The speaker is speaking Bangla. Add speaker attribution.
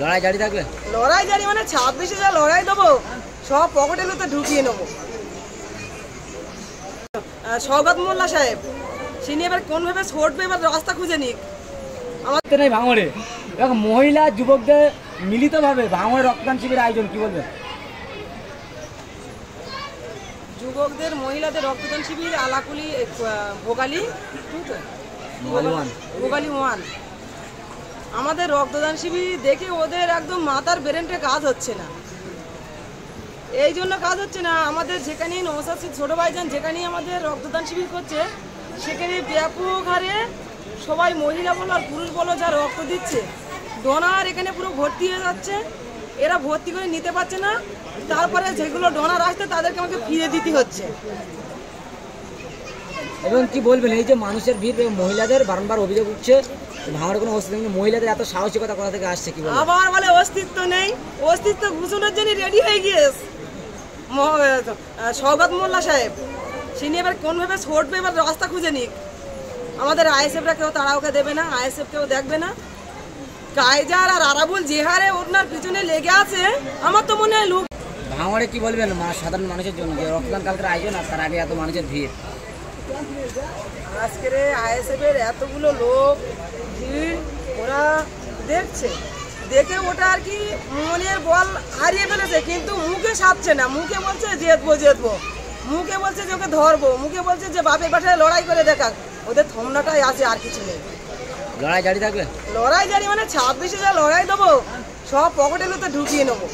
Speaker 1: লড়াই জারি থাকবে?
Speaker 2: লড়াই জারি মানে 26-এ যা লড়াই দেবো সব পকেটের মধ্যে ঢুকিয়ে নেবো। সওগাত মোল্লা সাহেব তিনি এবার কোনভাবে ছুটবে, এবার রাস্তা খুঁজে নিক।
Speaker 1: আমাদের নেই ভাঙড়ে এখন মহিলা যুবকদের মিলিতভাবে ভাঙড়ে রক্তদান শিবিরের আয়োজন, কি বলবেন?
Speaker 2: যুবকদের মহিলাদের রক্তদান শিবির আলাকুলি ভোগালী 1। আমাদের রক্তদান শিবির দেখে ওদের একদম মাথার ব্রেনটে কাজ হচ্ছে না। এই জন্য কাজ হচ্ছে না, আমাদের যেখানেই নওশাদ ছোট ভাইজান যেখানেই আমাদের রক্তদান শিবির করছে সেখানে ব্যাপক হারে সবাই মহিলা বলো আর পুরুষ বলো যা রক্ত দিচ্ছে, ডোনার এখানে পুরো ভর্তি হয়ে যাচ্ছে। এরা ভর্তি করে নিতে পারছে না, তারপরে যেগুলো ডোনার আসছে তাদেরকে আমাকে ফিরে দিতে হচ্ছে।
Speaker 1: এবং কি বলবেন এই যে মানুষের ভিড়, মহিলাদের বারংবার অভিযোগ উঠছে ভাঙড়ে কোনো অস্তিত্ব নেই, মহিলাদের এত সাহসিকতা কোথা থেকে আসছে, কি বলবেন?
Speaker 2: আবার বলে অস্তিত্ব নেই, অস্তিত্ব ঘোষণার জন্য রেডি হয়ে গিয়েছে সওগাত মোল্লা সাহেব। তিনি এবার কোনভাবে ছুটবে, এবার রাস্তা খুঁজে নিক। আমাদের আইএসএফরা কেউ তারা ওকে দেবে না, আইএসএফ কেউ দেখবে না। কাইজার আর আরাবুল যে হারে ওনার পিছনে লেগে আছে, আমার তো মনে হয় লোক।
Speaker 1: ভাঙড়ে কি বলবেন সাধারণ মানুষের জন্য যে রক্তদান কালকের আয়োজন আর তার আগে এত মানুষের ভিড়?
Speaker 2: আজকের আইএসএফের এতগুলো লোক ভিড় ওরা দেখছে, দেখে ওটা আর কি মনের বল হারিয়ে ফেলেছে, কিন্তু মুখে সাধছে না। মুখে বলছে জিতবো, মুখে বলছে যে ওকে ধরবো, মুখে বলছে যে বাপের বাসায় লড়াই করে দেখাক। ওদের থমনাটাই আছে, আর কিছু নেই।
Speaker 1: লড়াই জারি থাকবে?
Speaker 2: লড়াই জারি মানে 26-এ যা লড়াই দেবো সব পকেটের মধ্যে ঢুকিয়ে নেবো।